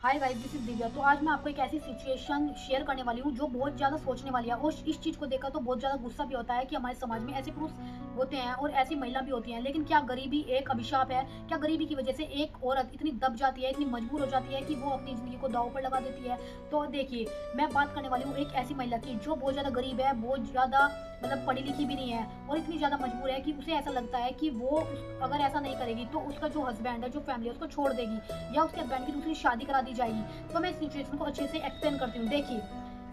Hi guys, this is Divya. तो आज मैं आपको एक ऐसी सिचुएशन शेयर करने वाली हूँ जो बहुत ज़्यादा सोचने वाली है। और इस चीज़ को देखकर तो बहुत ज़्यादा गुस्सा भी होता है कि हमारे समाज में ऐसे पुरुष होते हैं और ऐसी महिला भी होती हैं। लेकिन क्या गरीबी एक अभिशाप है? क्या गरीबी की वजह से एक औरत इतनी दब जाती है, इतनी मजबूर हो जाती है कि वो अपनी ज़िंदगी को दांव पर लगा देती है? तो देखिए, मैं बात करने वाली हूँ एक ऐसी महिला की जो बहुत ज़्यादा गरीब है, बहुत ज़्यादा मतलब पढ़ी लिखी भी नहीं है और इतनी ज़्यादा मजबूर है कि उसे ऐसा लगता है कि वो अगर ऐसा नहीं करेगी तो उसका जो हस्बैंड है, जो फैमिली है, उसको छोड़ देगी या उसके हस्बैंड की दूसरी शादी करा दी जाएगी। तो मैं सिचुएशन को अच्छे से एक्सप्लेन करती हूँ। देखिए,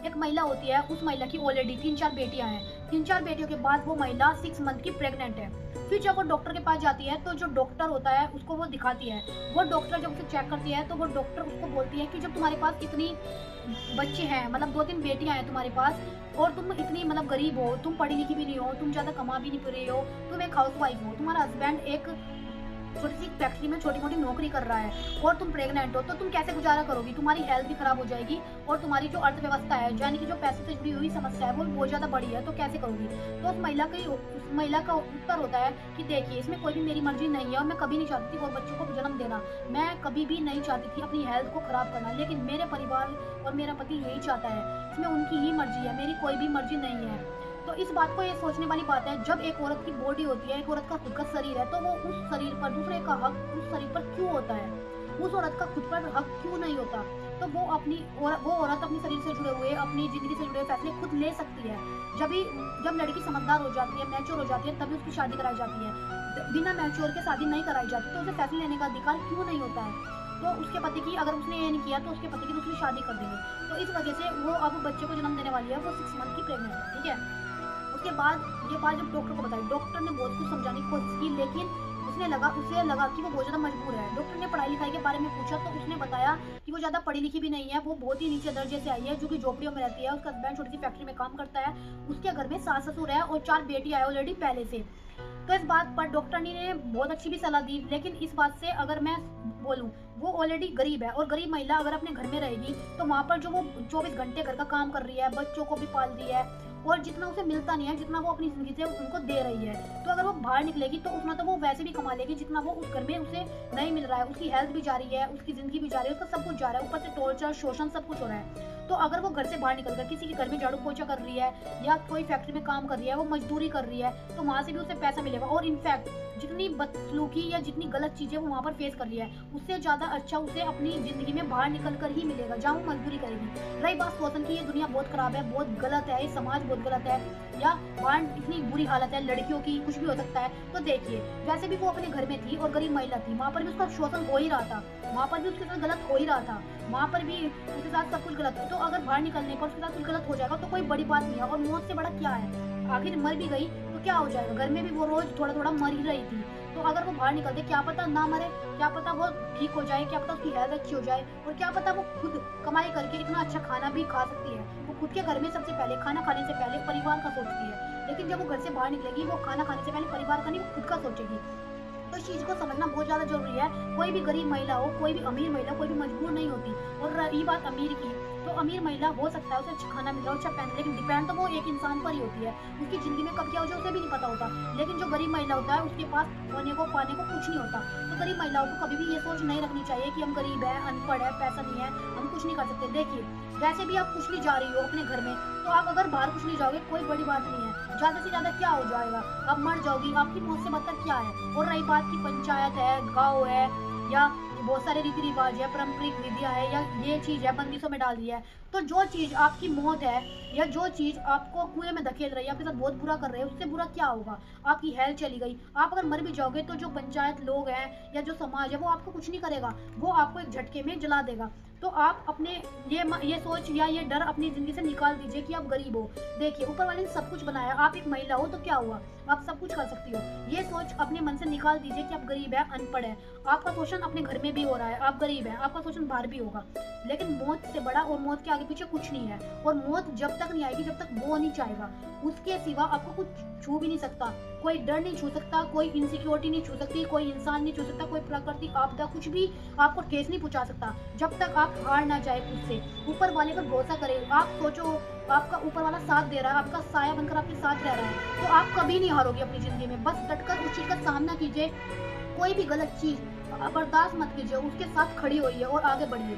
एक महिला होती है, उस महिला की ऑलरेडी 3-4 बेटियां हैं। 3-4 बेटियों के बाद वो महिला 6 मंथ की प्रेग्नेंट है। फिर जब वो डॉक्टर के पास जाती है तो जो डॉक्टर होता है उसको वो दिखाती है। वो डॉक्टर जब उसे चेक करती है तो वो डॉक्टर उसको बोलती है कि जब तुम्हारे पास इतनी बच्चे हैं, मतलब 2-3 बेटियां हैं तुम्हारे पास, और तुम इतनी मतलब गरीब हो, तुम पढ़ी लिखी भी नहीं हो, तुम ज़्यादा कमा भी नहीं रही हो, तुम एक हाउसवाइफ हो, तुम्हारा हस्बैंड एक छोटी सी फैक्ट्री में छोटी मोटी नौकरी कर रहा है और तुम प्रेग्नेंट हो, तो तुम कैसे गुजारा करोगी? तुम्हारी हेल्थ भी खराब हो जाएगी और तुम्हारी जो अर्थव्यवस्था है, यानी कि जो पैसे से जुड़ी हुई समस्या है, वो बहुत ज्यादा बड़ी है। तो कैसे करोगी? तो उस महिला का उत्तर होता है कि देखिए, इसमें कोई भी मेरी मर्जी नहीं है और मैं कभी नहीं चाहती थी और बच्चों को जन्म देना, मैं कभी भी नहीं चाहती थी अपनी हेल्थ को खराब करना, लेकिन मेरे परिवार और मेरा पति यही चाहता है। इसमें उनकी ही मर्जी है, मेरी कोई भी मर्जी नहीं है। तो इस बात को ये सोचने वाली बात है, जब एक औरत की बॉडी होती है, एक औरत का खुद का शरीर है, तो वो उस शरीर पर दूसरे का हक उस शरीर पर क्यों होता है? उस औरत का खुद पर हक क्यों नहीं होता? तो वो औरत अपने शरीर से जुड़े हुए, अपनी जिंदगी से जुड़े हुए फैसले खुद ले सकती है। जब लड़की समझदार हो जाती है, मैच्योर हो जाती है, तभी उसकी शादी कराई जाती है। बिना मैच्योर के शादी नहीं कराई जाती, तो उसे फैसले लेने का अधिकार क्यों नहीं होता है? तो उसके पति की, अगर उसने ये नहीं किया तो उसके पति की दूसरी शादी कर देंगे। तो इस वजह से वो अब बच्चे को जन्म देने वाली है, वो 6 मंथ की प्रेग्नेंट है, ठीक है। उसके बाद ये बात जब डॉक्टर को बताई, डॉक्टर ने बहुत कुछ समझाने की कोशिश की, लेकिन उसे लगा कि वो बहुत ज़्यादा मजबूर है। डॉक्टर ने पढ़ाई लिखाई के बारे में पूछा तो उसने बताया कि वो ज़्यादा पढ़ी लिखी भी नहीं है, वो बहुत ही नीचे दर्जे से आई है, जो कि झोपड़ियों में रहती है। उसका हस्बैंड छोटी सी फैक्ट्री में काम करता है, उसके घर में सास ससुर है और 4 बेटियां है ऑलरेडी पहले से। तो इस बात पर डॉक्टर ने बहुत अच्छी भी सलाह दी, लेकिन इस बात से अगर मैं बोलूं, वो ऑलरेडी गरीब है और गरीब महिला अगर अपने घर में रहेगी तो वहाँ पर जो वो 24 घंटे घर का काम कर रही है, बच्चों को भी पाल रही है और जितना उसे मिलता नहीं है, जितना वो अपनी जिंदगी से उनको दे रही है, तो अगर वो बाहर निकलेगी तो उतना तो वो वैसे भी कमा लेगी जितना वो उस घर में उसे नहीं मिल रहा है। उसकी हेल्थ भी जा रही है, उसकी जिंदगी भी जा रही है, उसका सब कुछ जा रहा है, ऊपर से टॉर्चर, शोषण सब कुछ हो रहा है। तो अगर वो घर से बाहर निकलकर किसी के घर में झाड़ू पोछा कर रही है या कोई फैक्ट्री में काम कर रही है, वो मजदूरी कर रही है, तो वहां से भी उसे पैसा मिलेगा। और इनफैक्ट जितनी बदसलूकी या जितनी गलत चीजें वो वहां पर फेस कर रही है, उससे ज्यादा अच्छा उसे अपनी जिंदगी में बाहर निकल कर ही मिलेगा, जहाँ वो मजदूरी करेगी। रही बात शोषण की, ये दुनिया बहुत खराब है, बहुत गलत है, ये समाज बहुत गलत है, या बाहर इतनी बुरी हालत है लड़कियों की, कुछ भी हो सकता है। तो देखिए, वैसे भी वो अपने घर में थी और गरीब महिला थी, वहां पर भी उसका शोषण हो ही रहा था, वहां पर भी उसके साथ गलत हो ही रहा था, वहां पर भी उसके साथ सब कुछ गलत है। तो अगर बाहर निकलने पर उसके साथ कुछ गलत हो जाएगा तो कोई बड़ी बात नहीं है, और मौत से बड़ा क्या है? आखिर मर भी गई तो क्या हो जाएगा? घर में भी वो रोज थोड़ा थोड़ा मर ही रही थी, तो अगर वो बाहर निकलते, क्या पता ना मरे, क्या पता वो ठीक हो जाए, क्या पता उसकी हेल्थ अच्छी हो जाए, और क्या पता वो खुद कमाई करके इतना अच्छा खाना भी खा सकती है। वो खुद के घर में सबसे पहले, खाना खाने से पहले परिवार का सोचती है, लेकिन जब वो घर से बाहर निकलेगी, वो खाना खाने से पहले परिवार का नहीं, वो खुद का सोचेगी। तो इस चीज को समझना बहुत ज्यादा जरूरी है। कोई भी गरीब महिला हो, कोई भी अमीर महिला, कोई भी मजबूर नहीं होती। और रही बात अमीर की, तो अमीर महिला हो सकता है उसे अच्छा खाना मिल रहा हो, अच्छा पहन, लेकिन डिपेंड तो वो एक इंसान पर ही होती है। उसकी जिंदगी में कब क्या हो जाए उसे भी नहीं पता होता। लेकिन जो गरीब महिला होता है, उसके पास होने को पाने को कुछ नहीं होता। तो गरीब महिलाओं को कभी भी ये सोच नहीं रखनी चाहिए कि हम गरीब है, अनपढ़ है, पैसा नहीं है, हम कुछ नहीं कर सकते। देखिए, वैसे भी आप कुछ नहीं जा रही हो अपने घर में, तो आप अगर बाहर कुछ नहीं जाओगे, कोई बड़ी बात नहीं है, ज्यादा से ज्यादा क्या हो जाएगा? आप मर जाओगी, आपकी मौत से बदतर क्या है? और रही बात की पंचायत है, गाँव है, या बहुत सारे रीति रिवाज है, पारंपरिक विधियां है, या ये चीज है बंदिशों में डाल दिया है, तो जो चीज आपकी मौत है या जो चीज आपको कुएं में धकेल रही है, आपके साथ बहुत बुरा कर रहे हैं, उससे बुरा क्या होगा? आपकी हेल्थ चली गई, आप अगर मर भी जाओगे तो जो पंचायत लोग हैं या जो समाज है वो आपको कुछ नहीं करेगा, वो आपको एक झटके में जला देगा। तो आप अपने ये सोच या ये डर अपनी जिंदगी से निकाल दीजिए कि आप गरीब हो। देखिए, ऊपर वाले ने सब कुछ बनाया, आप एक महिला हो तो क्या हुआ, आप सब कुछ कर सकती हो। ये सोच अपने मन से निकाल दीजिए कि आप गरीब है, अनपढ़ है, आपका शोषण अपने घर में भी हो रहा है, आप गरीब है, आपका शोषण बाहर भी होगा, लेकिन मौत से बड़ा और मौत के आगे पीछे कुछ नहीं है। और मौत जब तक नहीं आएगी, जब तक वो नहीं चाहेगा, उसके सिवा आपको कुछ छू भी नहीं सकता। कोई डर नहीं छू सकता, कोई इनसिक्योरिटी नहीं छू सकती, कोई इंसान नहीं छू सकता, कोई प्राकृतिक आपदा, कुछ भी आपको ठेस नहीं पहुंचा सकता, जब तक आप हार ना जाए खुद से। ऊपर वाले पर भरोसा करें। आप सोचो, आपका ऊपर वाला साथ दे रहा है, आपका साया बनकर आपके साथ रह रहा है, तो आप कभी नहीं हारोगे अपनी जिंदगी में। बस डटकर उस चीज का सामना कीजिए, कोई भी गलत चीज बर्दाश्त मत कीजिए, उसके साथ खड़ी होइए और आगे बढ़िए।